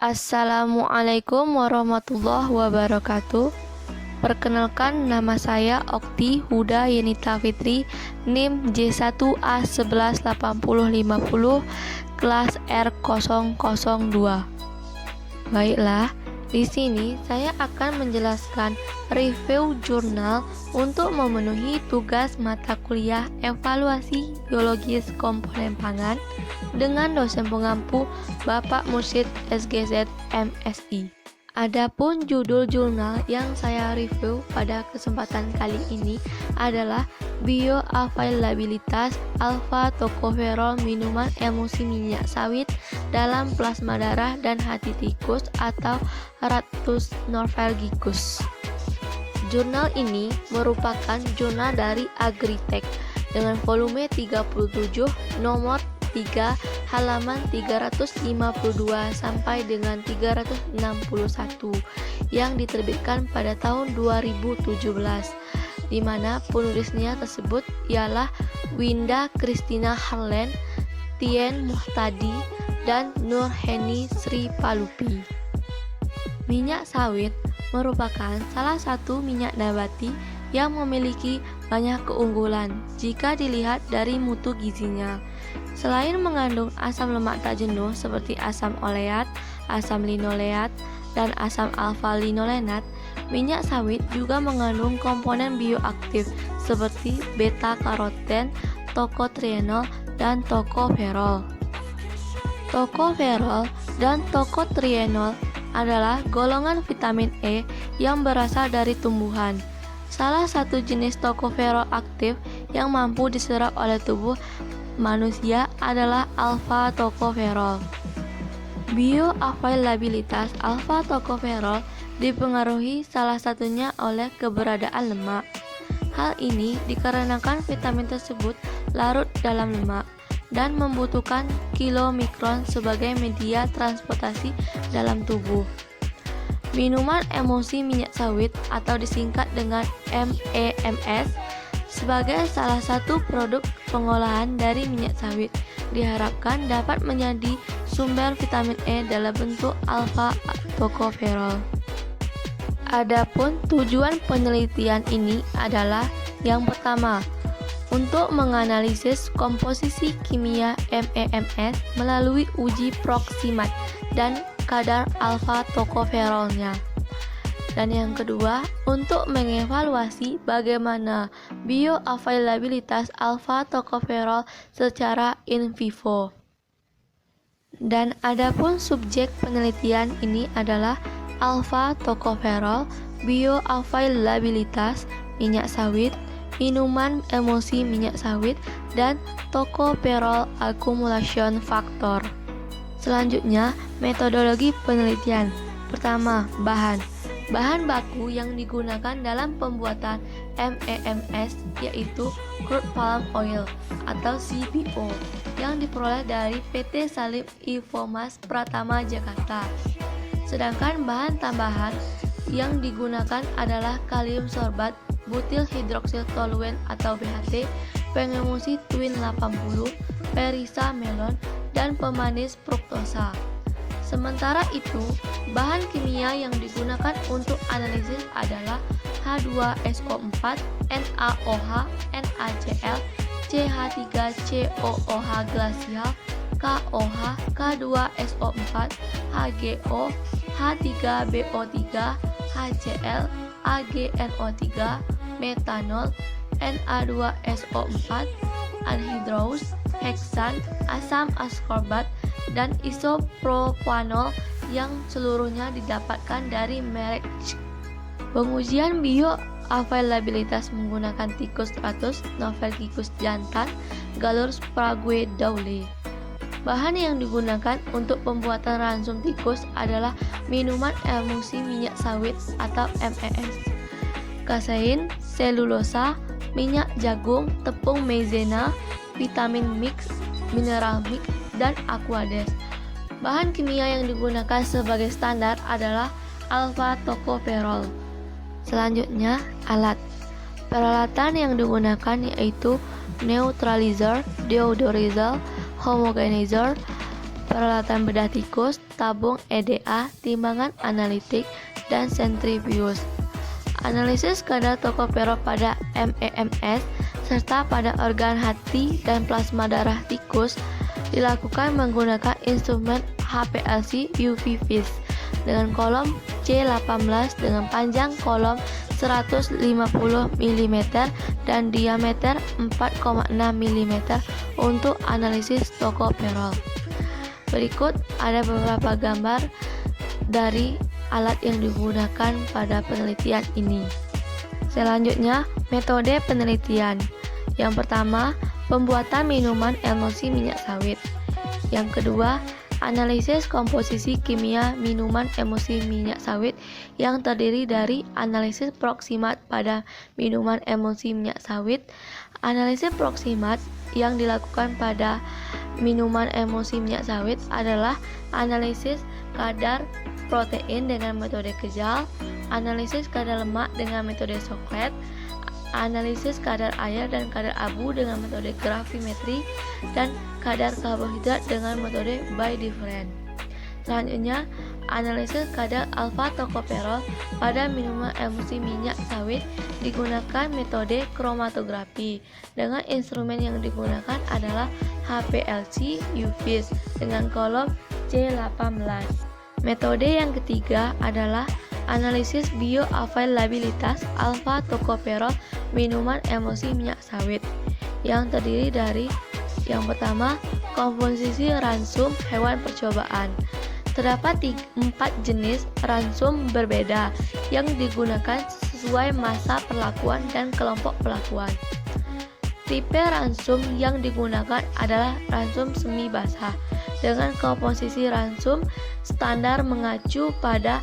Assalamualaikum warahmatullahi wabarakatuh. Perkenalkan, nama saya Okti Huda Yenita Fitri, NIM J1A118050, kelas R002. Baiklah, di sini saya akan menjelaskan review jurnal untuk memenuhi tugas mata kuliah evaluasi biologis komponen pangan dengan dosen pengampu Bapak Mursyid SGZ MSI. Adapun judul jurnal yang saya review pada kesempatan kali ini adalah Bioavailabilitas alfa tokoferol minuman emulsi minyak sawit dalam plasma darah dan hati tikus atau Rhamnosus norvegicus. Jurnal ini merupakan jurnal dari Agritech dengan volume 37, nomor 3, halaman 352 sampai dengan 361 yang diterbitkan pada tahun 2017, di mana penulisnya tersebut ialah Winda Christina Harlen, Tien Muhtadi, dan Nurheni Sri Palupi. Minyak sawit merupakan salah satu minyak nabati yang memiliki banyak keunggulan jika dilihat dari mutu gizinya. Selain mengandung asam lemak tak jenuh seperti asam oleat, asam linoleat, dan asam alfa-linolenat, minyak sawit juga mengandung komponen bioaktif seperti beta-karoten, tokotrienol, dan tokoferol. Tokoferol dan tokotrienol adalah golongan vitamin E yang berasal dari tumbuhan. Salah satu jenis tokoferol aktif yang mampu diserap oleh tubuh manusia adalah alfa tokoferol. Bioavailabilitas alfa tokoferol dipengaruhi salah satunya oleh keberadaan lemak. Hal ini dikarenakan vitamin tersebut larut dalam lemak dan membutuhkan kilomikron sebagai media transportasi dalam tubuh. Minuman emulsi minyak sawit atau disingkat dengan MEMS sebagai salah satu produk pengolahan dari minyak sawit diharapkan dapat menjadi sumber vitamin E dalam bentuk alfa tokoferol. Adapun tujuan penelitian ini adalah yang pertama, untuk menganalisis komposisi kimia MEMS melalui uji proksimat dan kadar alfa tokoferolnya. Dan yang kedua, untuk mengevaluasi bagaimana bioavailabilitas alfa tokoferol secara in vivo. Dan adapun subjek penelitian ini adalah alfa tokoferol, bioavailabilitas minyak sawit, minuman emulsi minyak sawit, dan tokoferol accumulation factor. Selanjutnya, metodologi penelitian. Pertama, bahan baku yang digunakan dalam pembuatan MEMS yaitu crude palm oil atau CPO yang diperoleh dari PT Salim Infomas Pratama Jakarta. Sedangkan bahan tambahan yang digunakan adalah kalium sorbat, butil hidroksil toluen atau BHT, pengemulsi twin 80, perisa melon, dan pemanis fruktosa. Sementara itu, bahan kimia yang digunakan untuk analisis adalah H2SO4, NaOH, NaCl, CH3COOH glasial, KOH, K2SO4, HGO, H3BO3, HCl, AgNO3, metanol, Na2SO4, anhidrous, heksan, asam askorbat, dan isopropanol yang seluruhnya didapatkan dari merek CH. Pengujian bioavailabilitas menggunakan tikus Rhamnosus norvegicus jantan, Gallur sprague Dowley. Bahan yang digunakan untuk pembuatan ransum tikus adalah minuman emulsi minyak sawit atau MEMS, kasein, selulosa, minyak jagung, tepung maizena, vitamin mix, mineral mix, dan aquades. Bahan kimia yang digunakan sebagai standar adalah alfa tokoferol. Selanjutnya, alat. Peralatan yang digunakan yaitu neutralizer, deodorizer, homogenizer, peralatan bedah tikus, tabung EDA, timbangan analitik, dan sentrifuge. Analisis kadar tokoferol pada MEMS serta pada organ hati dan plasma darah tikus dilakukan menggunakan instrumen HPLC UV Vis dengan kolom C18 dengan panjang kolom 150 mm dan diameter 4,6 mm untuk analisis tokoferol. Berikut ada beberapa gambar dari alat yang digunakan pada penelitian ini. Selanjutnya, metode penelitian. Yang pertama, pembuatan minuman emulsi minyak sawit. Yang kedua, analisis komposisi kimia minuman emulsi minyak sawit yang terdiri dari analisis proksimat pada minuman emulsi minyak sawit. Analisis proksimat yang dilakukan pada minuman emulsi minyak sawit adalah analisis kadar protein dengan metode Kejal, analisis kadar lemak dengan metode Soklet, analisis kadar air dan kadar abu dengan metode gravimetri, dan kadar karbohidrat dengan metode by difference. Selanjutnya, analisis kadar alfa tokoferol pada minuman emulsi minyak sawit digunakan metode kromatografi. Dengan instrumen yang digunakan adalah HPLC UV dengan kolom C18. Metode yang ketiga adalah analisis bioavailabilitas alfa tokoferol minuman emulsi minyak sawit yang terdiri dari yang pertama, komposisi ransum hewan percobaan. Terdapat 4 jenis ransum berbeda yang digunakan sesuai masa perlakuan dan kelompok perlakuan. Tipe ransum yang digunakan adalah ransum semi basah dengan komposisi ransum standar mengacu pada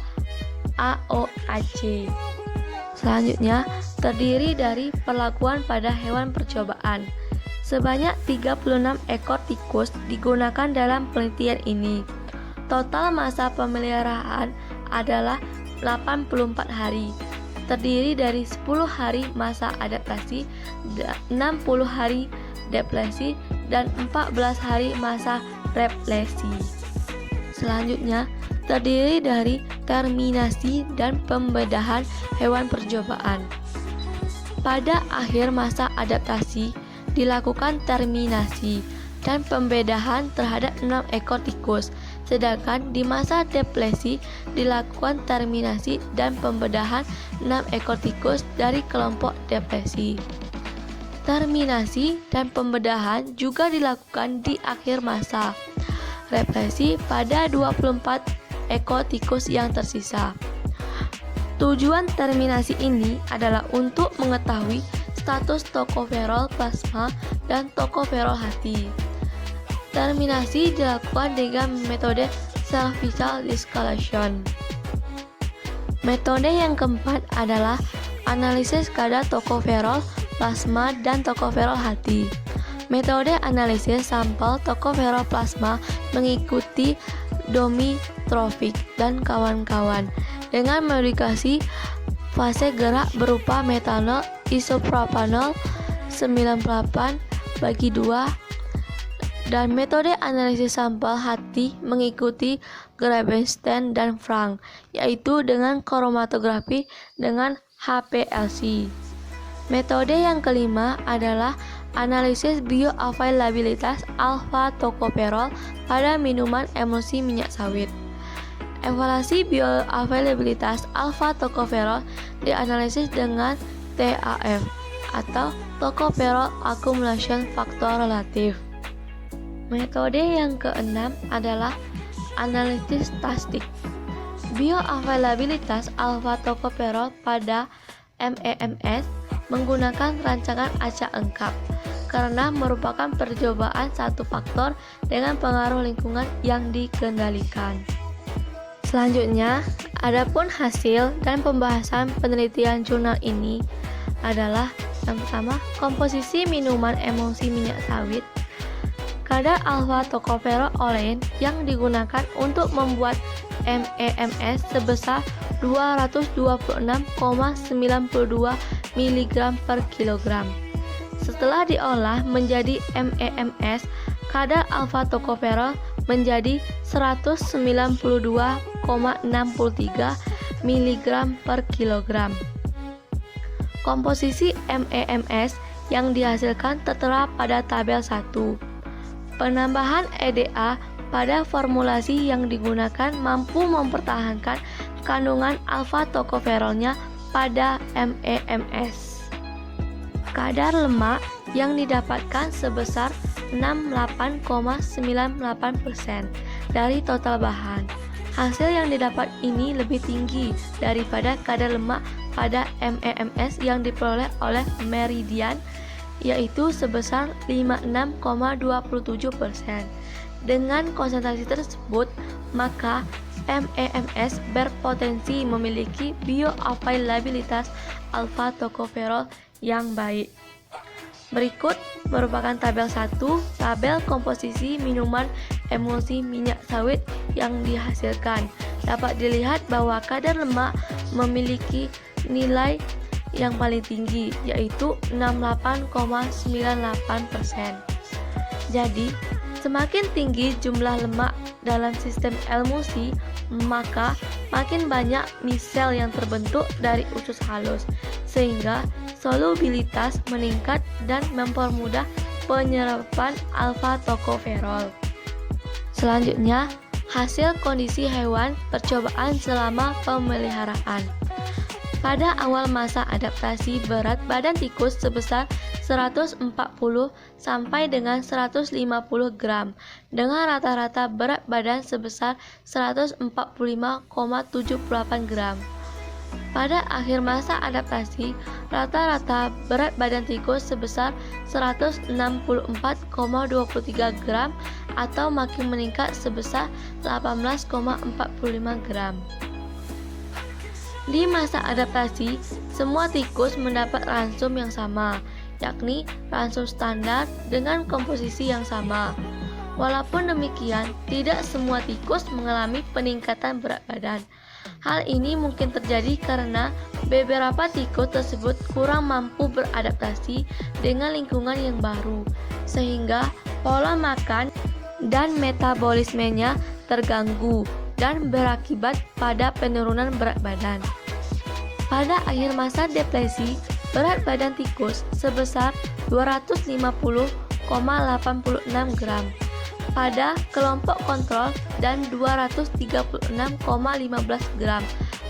AOAC. Selanjutnya, terdiri dari perlakuan pada hewan percobaan. Sebanyak 36 ekor tikus digunakan dalam penelitian ini. Total masa pemeliharaan adalah 84 hari. Terdiri dari 10 hari masa adaptasi, 60 hari depresi, dan 14 hari masa refleksi. Selanjutnya, terdiri dari terminasi dan pembedahan hewan percobaan. Pada akhir masa adaptasi, dilakukan terminasi dan pembedahan terhadap 6 ekor tikus, sedangkan di masa depresi dilakukan terminasi dan pembedahan 6 ekor tikus dari kelompok depresi. Terminasi dan pembedahan juga dilakukan di akhir masa represi pada 24 ekor tikus yang tersisa. Tujuan terminasi ini adalah untuk mengetahui status tokoferol plasma dan tokoferol hati. Terminasi dilakukan dengan metode cell-visual descalation. Metode yang keempat adalah analisis kadar tokoferol plasma dan tokoferol hati. Metode analisis sampel tokoferol plasma mengikuti Domi-Trovik dan kawan-kawan dengan modifikasi fase gerak berupa metanol isopropanol 98/2 dan metode analisis sampel hati mengikuti Grabenstein dan Frank, yaitu dengan kromatografi dengan HPLC. Metode yang kelima adalah analisis bioavailabilitas alfa tokoferol pada minuman emulsi minyak sawit. Evaluasi bioavailabilitas alfa tokoferol dianalisis dengan TAF atau Tocopherol Accumulation Factor Relative. Metode yang keenam adalah analisis statistik. Bioavailabilitas alfa tokoferol pada MEMS menggunakan rancangan acak lengkap karena merupakan percobaan satu faktor dengan pengaruh lingkungan yang dikendalikan. Selanjutnya, adapun hasil dan pembahasan penelitian jurnal ini adalah yang pertama, komposisi minuman emulsi minyak sawit. Kadar alfa tokoferol olein yang digunakan untuk membuat MEMS sebesar 226,92 mg per kilogram. Setelah diolah menjadi MEMS, kadar alfa tokoferol menjadi 192,63 mg per kilogram. Komposisi MEMS yang dihasilkan tertera pada tabel 1. Penambahan EDA pada formulasi yang digunakan mampu mempertahankan kandungan alfa tokoferolnya pada MEMS. Kadar lemak yang didapatkan sebesar 68,98% dari total bahan. Hasil yang didapat ini lebih tinggi daripada kadar lemak pada MEMS yang diperoleh oleh Meridian, yaitu sebesar 56,27%. Dengan konsentrasi tersebut, maka MEMS berpotensi memiliki bioavailabilitas alfa tokoferol yang baik. Berikut merupakan tabel 1, tabel komposisi minuman emulsi minyak sawit yang dihasilkan. Dapat dilihat bahwa kadar lemak memiliki nilai yang paling tinggi, yaitu 68,98%. Jadi, semakin tinggi jumlah lemak dalam sistem emulsi, maka makin banyak misel yang terbentuk dari usus halus, sehingga solubilitas meningkat dan mempermudah penyerapan alfa tokoferol. Selanjutnya, hasil kondisi hewan percobaan selama pemeliharaan. Pada awal masa adaptasi, berat badan tikus sebesar 140 sampai dengan 150 gram dengan rata-rata berat badan sebesar 145,78 gram. Pada akhir masa adaptasi, rata-rata berat badan tikus sebesar 164,23 gram atau makin meningkat sebesar 18,45 gram. Di masa adaptasi, semua tikus mendapat ransum yang sama, yakni ransum standar dengan komposisi yang sama. Walaupun demikian, tidak semua tikus mengalami peningkatan berat badan. Hal ini mungkin terjadi karena beberapa tikus tersebut kurang mampu beradaptasi dengan lingkungan yang baru, sehingga pola makan dan metabolismenya terganggu dan berakibat pada penurunan berat badan. Pada akhir masa depresi, berat badan tikus sebesar 250,86 gram pada kelompok kontrol dan 236,15 gram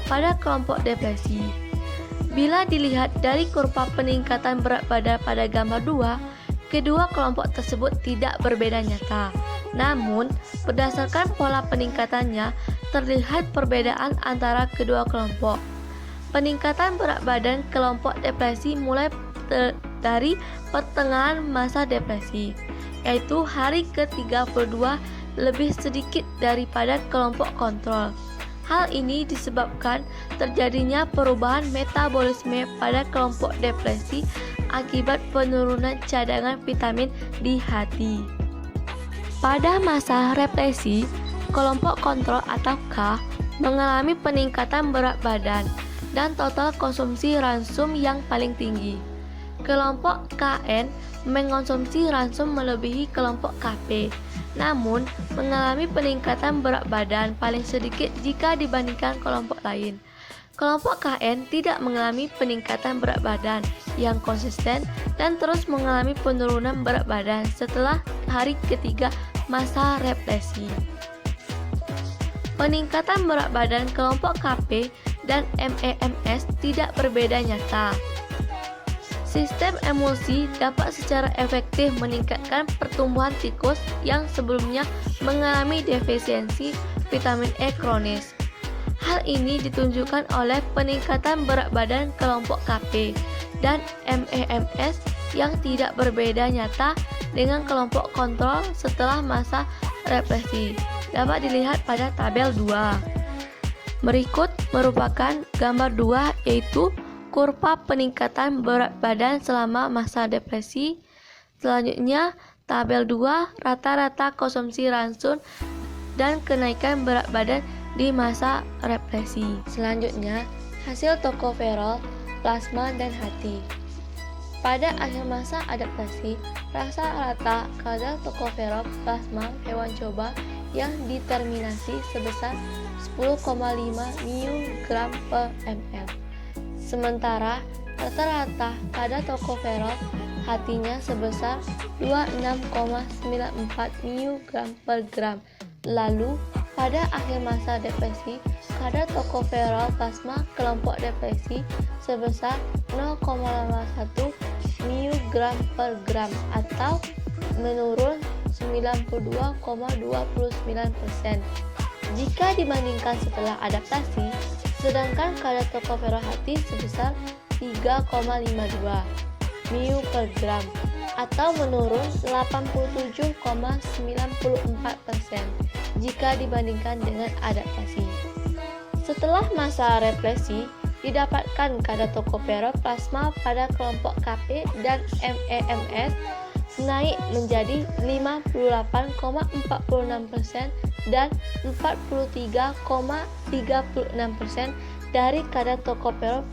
pada kelompok depresi. Bila dilihat dari kurva peningkatan berat badan pada gambar 2, kedua kelompok tersebut tidak berbeda nyata. Namun, berdasarkan pola peningkatannya, terlihat perbedaan antara kedua kelompok. Peningkatan berat badan kelompok depresi mulai dari pertengahan masa depresi, yaitu hari ke-32 lebih sedikit daripada kelompok kontrol. Hal ini disebabkan terjadinya perubahan metabolisme pada kelompok depresi akibat penurunan cadangan vitamin di hati. Pada masa represi, kelompok kontrol atau K mengalami peningkatan berat badan dan total konsumsi ransum yang paling tinggi. Kelompok KN mengonsumsi ransum melebihi kelompok KP, namun mengalami peningkatan berat badan paling sedikit jika dibandingkan kelompok lain. Kelompok KN tidak mengalami peningkatan berat badan yang konsisten dan terus mengalami penurunan berat badan setelah hari ketiga masa represi. Peningkatan berat badan kelompok KP dan MEMS tidak berbeda nyata. Sistem emulsi dapat secara efektif meningkatkan pertumbuhan tikus yang sebelumnya mengalami defisiensi vitamin E kronis. Hal ini ditunjukkan oleh peningkatan berat badan kelompok KP dan MEMS yang tidak berbeda nyata dengan kelompok kontrol setelah masa represi. Dapat dilihat pada tabel 2. Berikut merupakan gambar 2, yaitu kurva peningkatan berat badan selama masa depresi. Selanjutnya, tabel 2, rata-rata konsumsi ransum dan kenaikan berat badan di masa represi. Selanjutnya, hasil tokoferol, plasma, dan hati. Pada akhir masa adaptasi, rata-rata kadar tokoferol plasma hewan coba yang diterminasi sebesar 10,5 mg per ml. Sementara rata-rata kadar tokoferol hatinya sebesar 26,94 mg per gram. Lalu, pada akhir masa depresi, kadar tokoferol plasma kelompok depresi sebesar 0,81 mg per gram atau menurun 92,29%. Jika dibandingkan setelah adaptasi, sedangkan kadar tokoferol hati sebesar 3,52 mg per gram atau menurun 87,94% jika dibandingkan dengan adaptasi. Setelah masa represi, didapatkan kadar tokoferol plasma pada kelompok Kp dan MEMS naik menjadi 58,46% dan 43,36% dari kadar tokoferol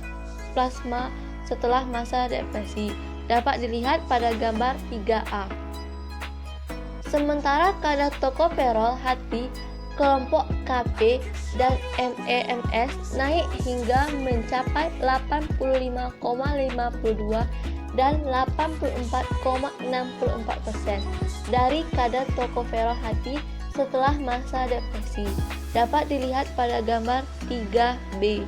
plasma setelah masa depresi. Dapat dilihat pada gambar 3A. Sementara kadar tokoferol hati kelompok Kp dan MEMS naik hingga mencapai 85,52 dan 84,64% dari kadar tokoferol hati setelah masa depresi. Dapat dilihat pada gambar 3B.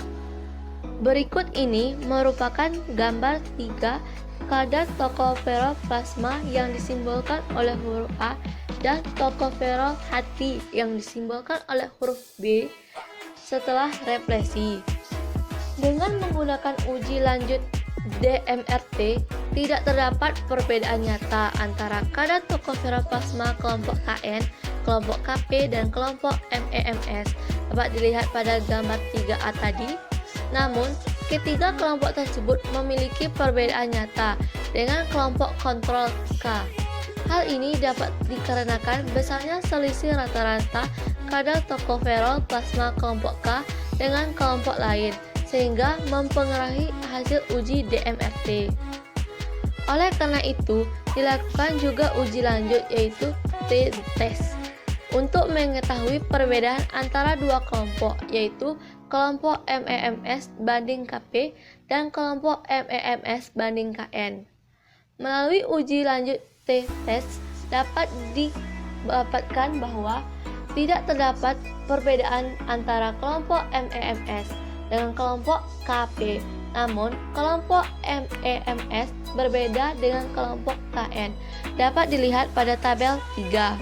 Berikut ini merupakan gambar 3 kadar tokoferol plasma yang disimbolkan oleh huruf A dan tokoferol hati yang disimbolkan oleh huruf B setelah represi. Dengan menggunakan uji lanjut DMRT, tidak terdapat perbedaan nyata antara kadar tokoferol plasma kelompok KN, kelompok Kp, dan kelompok MEMS. Dapat dilihat pada gambar 3A tadi. Namun, ketiga kelompok tersebut memiliki perbedaan nyata dengan kelompok kontrol K. Hal ini dapat dikarenakan besarnya selisih rata-rata kadar tokoferol plasma kelompok K dengan kelompok lain, sehingga mempengaruhi hasil uji DMRT. Oleh karena itu, dilakukan juga uji lanjut yaitu t-test untuk mengetahui perbedaan antara dua kelompok, yaitu kelompok MEMS banding Kp dan kelompok MEMS banding Kn. Melalui uji lanjut t-test dapat didapatkan bahwa tidak terdapat perbedaan antara kelompok MEMS dengan kelompok Kp. Namun, kelompok MEMS berbeda dengan kelompok Kn. Dapat dilihat pada tabel 3.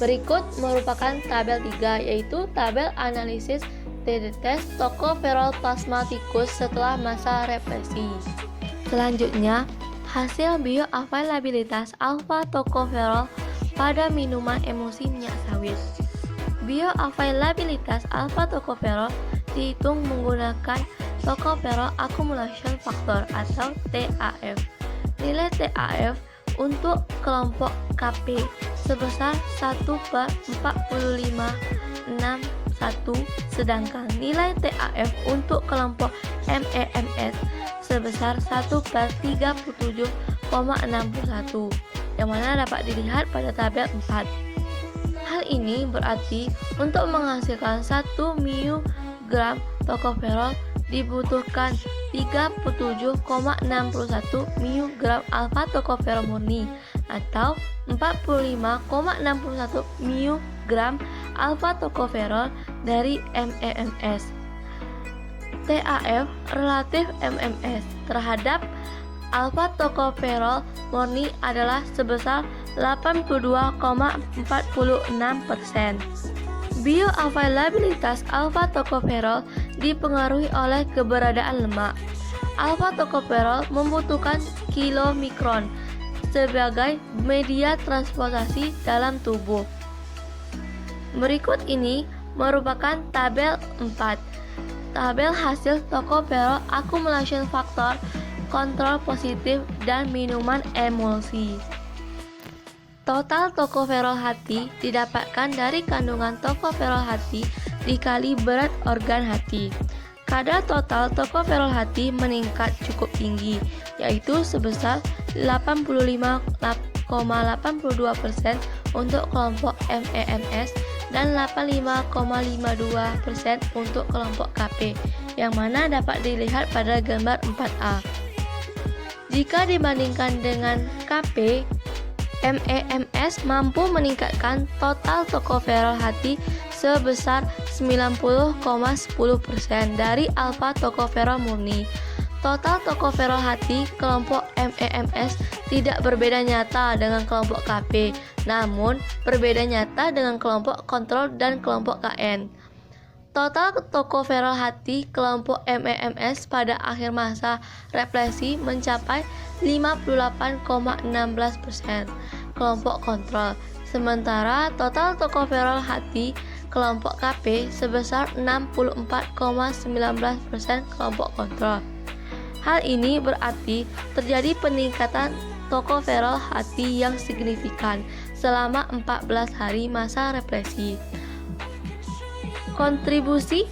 Berikut merupakan tabel 3, yaitu tabel analisis t-test tokoferol plasma tikus setelah masa represi. Selanjutnya, hasil bioavailabilitas alfa tokoferol pada minuman emulsi minyak sawit. Bioavailabilitas alfa tokoferol dihitung menggunakan Tocopherol Accumulation Factor atau TAF. Nilai TAF untuk kelompok Kp sebesar 1/4561, sedangkan nilai TAF untuk kelompok MEMS sebesar 1/37,61, yang mana dapat dilihat pada tabel 4. Hal ini berarti untuk menghasilkan 1 mg tokoferol dibutuhkan 37,61 mg alfa tokoferol murni atau 45,61 mg alfa tokoferol dari MEMS. TAF relatif MEMS terhadap alfa tokoferol murni adalah sebesar 82,46%. Bioavailabilitas alfa tokoferol dipengaruhi oleh keberadaan lemak. Alfa tokoferol membutuhkan kilomikron sebagai media transportasi dalam tubuh. Berikut ini merupakan tabel 4. Tabel hasil tokoferol accumulation factor, kontrol positif, dan minuman emulsi. Total tokoferol hati didapatkan dari kandungan tokoferol hati dikali berat organ hati. Kadar total tokoferol hati meningkat cukup tinggi, yaitu sebesar 85,82% untuk kelompok MEMS dan 85,52% untuk kelompok KP, yang mana dapat dilihat pada gambar 4A. Jika dibandingkan dengan KP, MEMS mampu meningkatkan total tocopherol hati sebesar 90,10% dari alfa tocopherol murni. Total tocopherol hati kelompok MEMS tidak berbeda nyata dengan kelompok KP, namun berbeda nyata dengan kelompok kontrol dan kelompok KN. Total tocopherol hati kelompok MEMS pada akhir masa represi mencapai 58,16% kelompok kontrol, sementara total tocopherol hati kelompok KP sebesar 64,19% kelompok kontrol. Hal ini berarti terjadi peningkatan tocopherol hati yang signifikan selama 14 hari masa represi. Kontribusi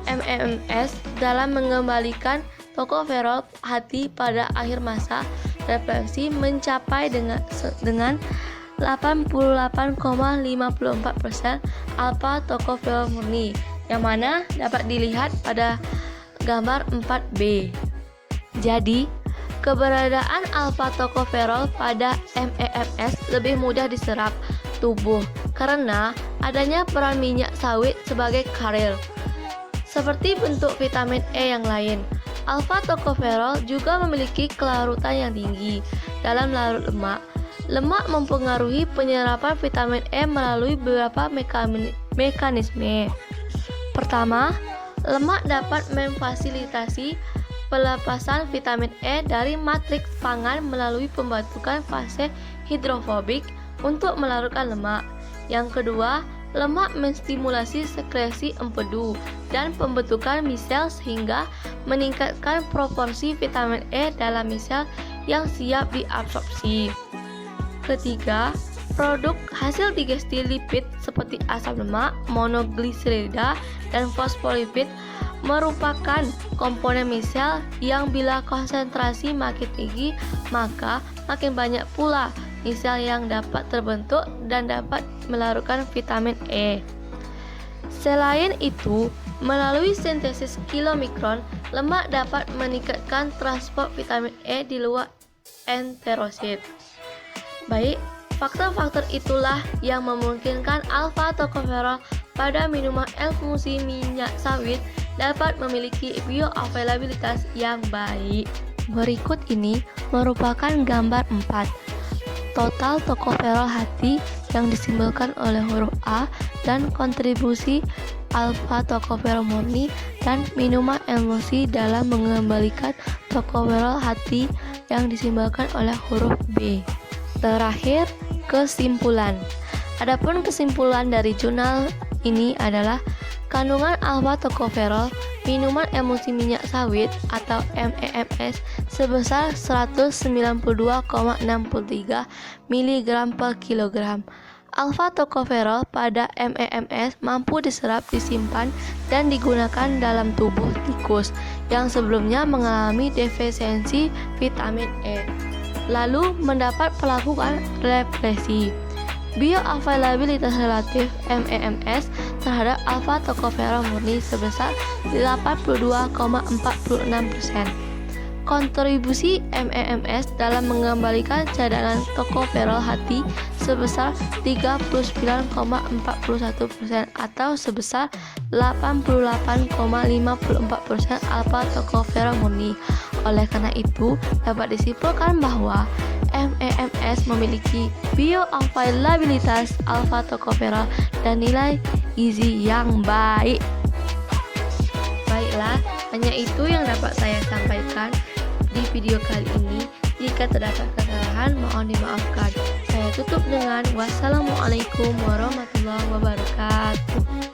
MEMS dalam mengembalikan tocopherol hati pada akhir masa represi mencapai dengan 88,54% alfa tocopherol murni, yang mana dapat dilihat pada gambar 4B. Jadi, keberadaan alfa tocopherol pada MEMS lebih mudah diserap tubuh karena adanya peran minyak sawit sebagai carrier. Seperti bentuk vitamin E yang lain, alfa tocopherol juga memiliki kelarutan yang tinggi dalam larut lemak. Lemak mempengaruhi penyerapan vitamin E melalui beberapa mekanisme. Pertama, lemak dapat memfasilitasi pelepasan vitamin E dari matriks pangan melalui pembentukan fase hidrofobik untuk melarutkan lemak. Yang kedua, lemak menstimulasi sekresi empedu dan pembentukan misel sehingga meningkatkan proporsi vitamin E dalam misel yang siap diabsorpsi. Ketiga, produk hasil digesti lipid seperti asam lemak, monogliserida, dan fosfolipid merupakan komponen misel yang bila konsentrasi makin tinggi, maka makin banyak pula misel yang dapat terbentuk dan dapat melarutkan vitamin E. Selain itu, melalui sintesis kilomikron, lemak dapat meningkatkan transport vitamin E di luar enterosit. Baik, faktor-faktor itulah yang memungkinkan alfa tocopherol pada minuman emulsi minyak sawit dapat memiliki bioavailabilitas yang baik. Berikut ini merupakan gambar 4 total tocopherol hati yang disimbolkan oleh huruf A dan kontribusi alfa tocopherol murni dan minuman emulsi dalam mengembalikan tocopherol hati yang disimbolkan oleh huruf B. Terakhir, kesimpulan. Adapun kesimpulan dari jurnal ini adalah kandungan alfa tocopherol minuman emulsi minyak sawit atau MEMS sebesar 192,63 mg per kilogram. Alfa tocopherol pada MEMS mampu diserap, disimpan, dan digunakan dalam tubuh tikus yang sebelumnya mengalami defisiensi vitamin E, lalu mendapat perlakuan represi. Bioavailabilitas relatif MEMS terhadap alfa tocopherol murni sebesar 82,46%. Kontribusi MEMS dalam mengembalikan cadangan tocopherol hati sebesar 39,41% atau sebesar 88,54% alfa tocopherol murni. Oleh karena itu, dapat disimpulkan bahwa MEMS memiliki bioavailabilitas alfa tocopherol dan nilai gizi yang baik. Baiklah, hanya itu yang dapat saya sampaikan di video kali ini. Jika terdapat kesalahan, mohon dimaafkan. Saya tutup dengan wassalamualaikum warahmatullahi wabarakatuh.